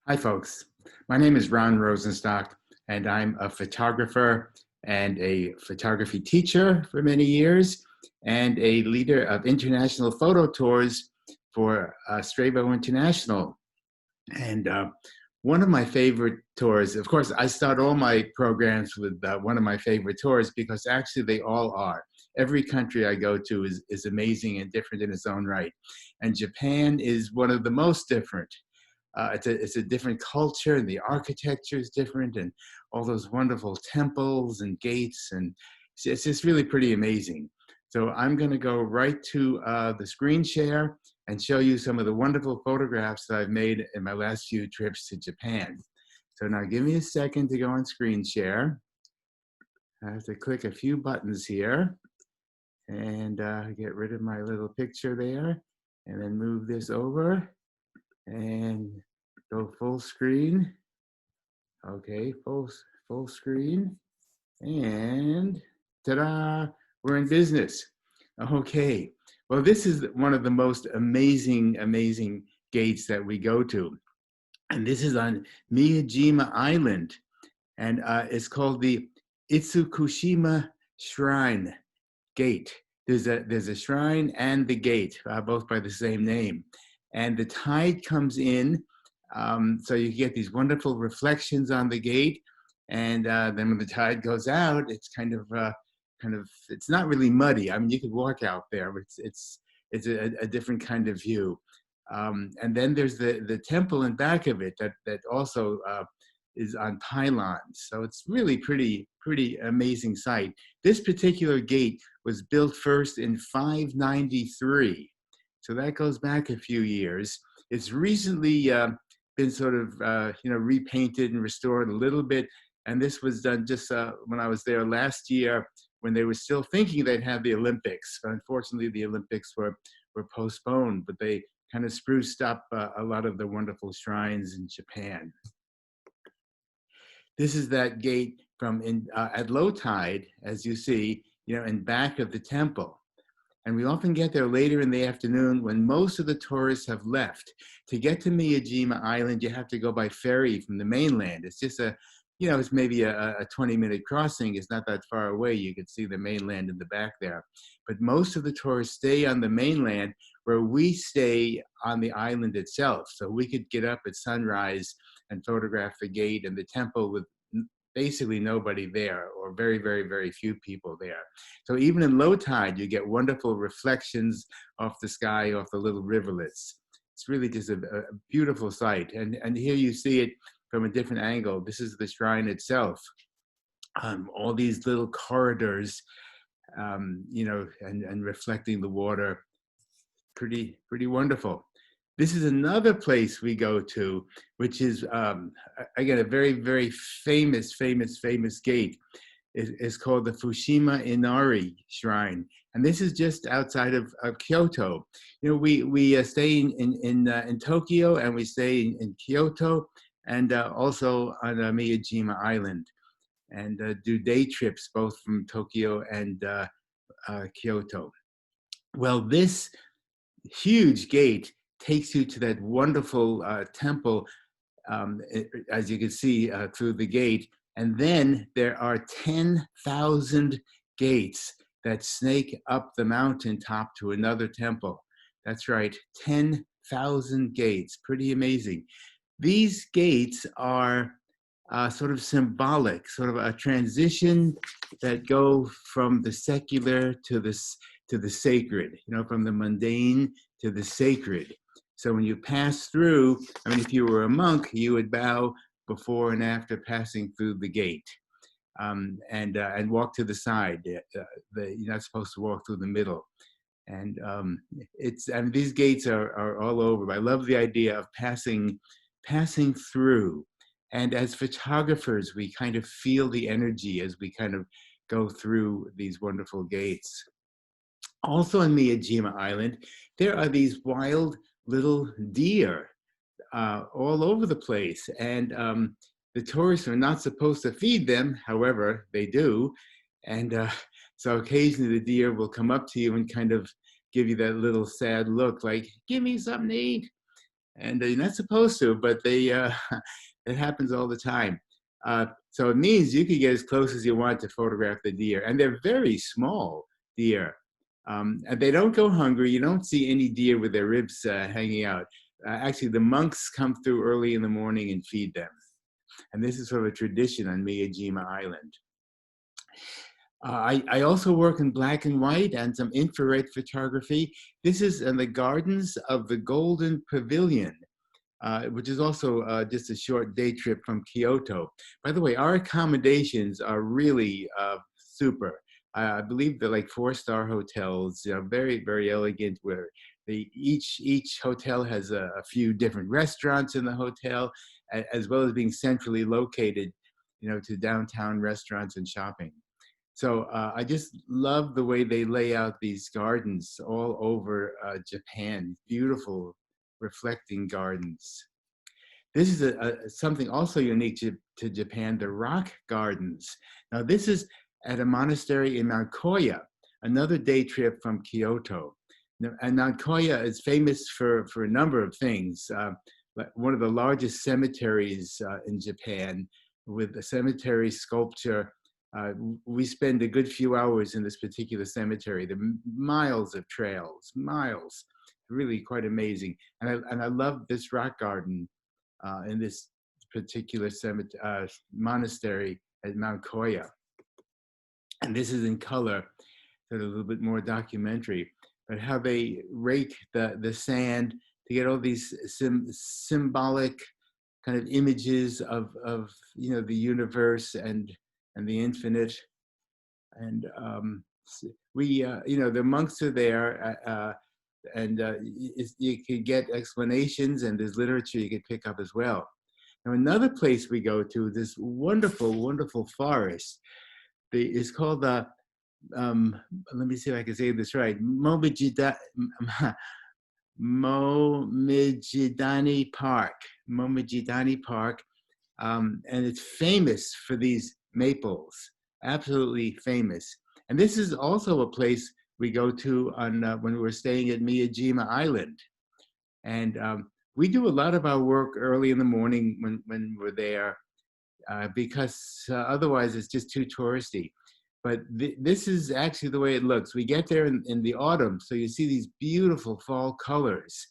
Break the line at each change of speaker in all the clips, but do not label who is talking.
Hi, folks. My name is Ron Rosenstock, and I'm a photographer and a photography teacher for many years, and a leader of international photo tours for Strabo International. And one of my favorite tours, of course, I start all my programs with one of my favorite tours because actually they all are. Every country I go to is amazing and different in its own right. And Japan is one of the most different. It's a different culture, and the architecture is different, and all those wonderful temples and gates, and it's just really pretty amazing. So I'm going to go right to the screen share and show you some of the wonderful photographs that I've made in my last few trips to Japan. So now give me a second to go on screen share. I have to click a few buttons here and get rid of my little picture there, and then move this over and go full screen. Okay, full screen. And ta-da, we're in business. Okay, well, this is one of the most amazing gates that we go to. And this is on Miyajima Island. And it's called the Itsukushima Shrine Gate. There's a shrine and the gate, both by the same name. And the tide comes in, so you get these wonderful reflections on the gate. And then when the tide goes out, it's kind of, it's not really muddy. I mean, you could walk out there, but it's a different kind of view. And then there's the temple in back of it that also is on pylons. So it's really pretty amazing sight. This particular gate was built first in 593. So that goes back a few years. It's recently been sort of repainted and restored a little bit. And this was done just when I was there last year, when they were still thinking they'd have the Olympics. But unfortunately, the Olympics were postponed, but they kind of spruced up a lot of the wonderful shrines in Japan. This is that gate from at low tide, as you see, in back of the temple. And we often get there later in the afternoon when most of the tourists have left. To get to Miyajima Island, you have to go by ferry from the mainland. It's just it's maybe a 20-minute crossing. It's not that far away. You can see the mainland in the back there. But most of the tourists stay on the mainland, where we stay on the island itself. So we could get up at sunrise and photograph the gate and the temple with basically nobody there, or very few people there. So even in low tide, you get wonderful reflections off the sky, off the little riverlets. It's really just a beautiful sight. And here you see it from a different angle. This is the shrine itself. All these little corridors, and reflecting the water. Pretty wonderful. This is another place we go to, which is, again, a very famous gate. It's called the Fushima Inari Shrine. And this is just outside of Kyoto. We stay in Tokyo, and we stay in Kyoto, and also on Miyajima Island, and do day trips both from Tokyo and Kyoto. Well, this huge gate takes you to that wonderful temple, as you can see through the gate. And then there are 10,000 gates that snake up the mountaintop to another temple. That's right, 10,000 gates, pretty amazing. These gates are sort of symbolic, sort of a transition that go from the secular to the sacred, from the mundane to the sacred. So when you pass through, I mean, if you were a monk, you would bow before and after passing through the gate, and walk to the side. You're not supposed to walk through the middle. And these gates are all over. I love the idea of passing through. And as photographers, we kind of feel the energy as we kind of go through these wonderful gates. Also on Miyajima Island, there are these wild little deer all over the place. And the tourists are not supposed to feed them. However, they do. And so occasionally the deer will come up to you and kind of give you that little sad look, like, give me something to eat. and you're not supposed to, but they it happens all the time. So it means you can get as close as you want to photograph the deer, and they're very small deer. And they don't go hungry. You don't see any deer with their ribs hanging out. Actually, the monks come through early in the morning and feed them. And this is sort of a tradition on Miyajima Island. I also work in black and white and some infrared photography. This is in the gardens of the Golden Pavilion, which is also just a short day trip from Kyoto. By the way, our accommodations are really super. I believe they're like 4-star hotels, you know, very, very elegant, where each hotel has a few different restaurants in the hotel, as well as being centrally located, you know, to downtown restaurants and shopping. So I just love the way they lay out these gardens all over Japan, beautiful reflecting gardens. This is something also unique to Japan, the rock gardens. Now this is at a monastery in Mount Koya, another day trip from Kyoto. And Mount Koya is famous for a number of things. One of the largest cemeteries in Japan, with a cemetery sculpture. We spend a good few hours in this particular cemetery. There are miles of trails, miles, really quite amazing. And I love this rock garden in this particular monastery at Mount Koya. And this is in color, sort of a little bit more documentary, but how they rake the sand to get all these symbolic kind of images of you know, the universe and the infinite. And we, you know, the monks are there, and you can get explanations, and there's literature you can pick up as well. Now, another place we go to, this wonderful, wonderful forest, it's called the, let me see if I can say this right, Momijidani Park, Momijidani Park, and it's famous for these maples, absolutely famous. And this is also a place we go to on when we're staying at Miyajima Island. And we do a lot of our work early in the morning when we're there, because otherwise it's just too touristy. But this is actually the way it looks. We get there in the autumn, so you see these beautiful fall colors.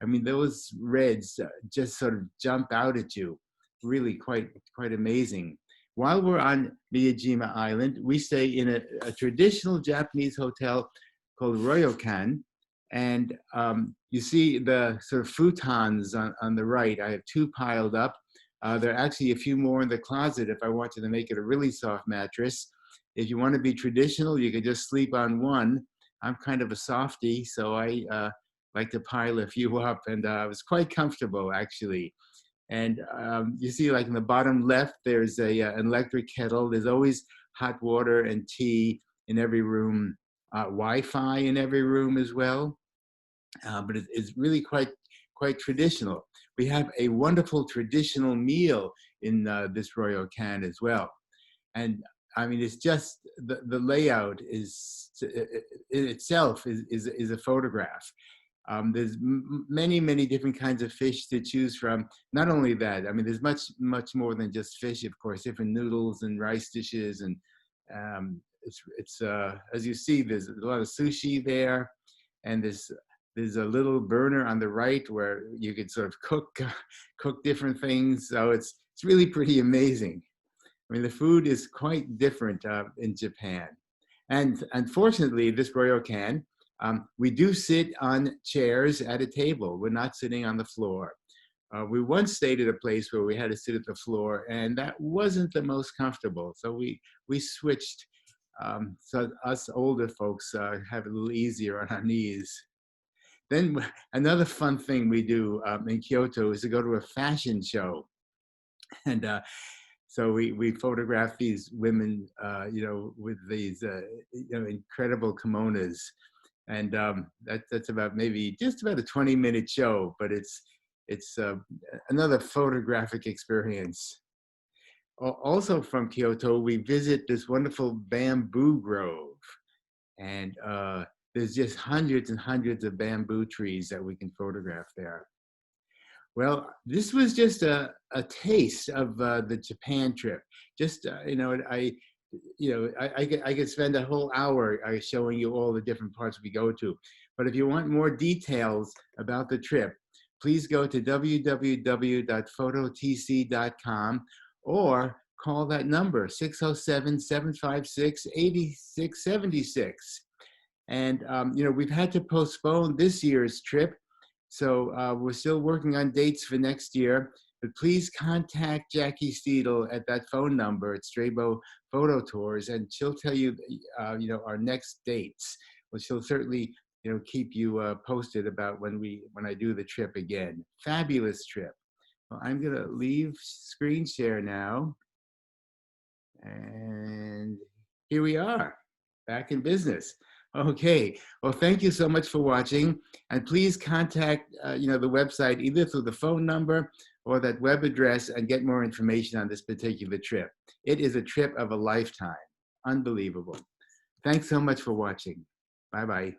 I mean, those reds just sort of jump out at you. Really quite amazing. While we're on Miyajima Island, we stay in a traditional Japanese hotel called Ryokan. And you see the sort of futons on the right. I have 2 piled up. There are actually a few more in the closet if I wanted to make it a really soft mattress. If you want to be traditional, you could just sleep on one. I'm kind of a softie, so I like to pile a few up, and I was quite comfortable, actually. And you see, like in the bottom left, there's an electric kettle. There's always hot water and tea in every room, Wi-Fi in every room as well. But it's really quite traditional. We have a wonderful traditional meal in this Ryokan as well. And I mean, it's just the layout is in itself is a photograph. There's many different kinds of fish to choose from. Not only that, I mean, there's much more than just fish, of course. Different noodles and rice dishes, and it's as you see, there's a lot of sushi there, and there's a little burner on the right where you could sort of cook different things. So it's really pretty amazing. I mean, the food is quite different in Japan. And unfortunately, this Ryokan, we do sit on chairs at a table. We're not sitting on the floor. We once stayed at a place where we had to sit at the floor, and that wasn't the most comfortable. So we switched, so us older folks have it a little easier on our knees. Then another fun thing we do in Kyoto is to go to a fashion show. And so we photograph these women, you know, with these, you know, incredible kimonos. And that's about maybe just about a 20-minute show, but it's another photographic experience. Also from Kyoto, we visit this wonderful bamboo grove. And there's just hundreds and hundreds of bamboo trees that we can photograph there. Well, this was just a taste of the Japan trip. Just, I could spend a whole hour showing you all the different parts we go to. But if you want more details about the trip, please go to www.phototc.com or call that number, 607-756-8676. And, we've had to postpone this year's trip. So we're still working on dates for next year. But please contact Jackie Steedle at that phone number at Strabo Photo Tours, and she'll tell you, our next dates. Well, she'll certainly, keep you posted about when I do the trip again. Fabulous trip. Well, I'm gonna leave screen share now, and here we are, back in business. Okay, well, thank you so much for watching, and please contact the website either through the phone number or that web address and get more information on this particular trip. It is a trip of a lifetime. Unbelievable. Thanks so much for watching. Bye-bye.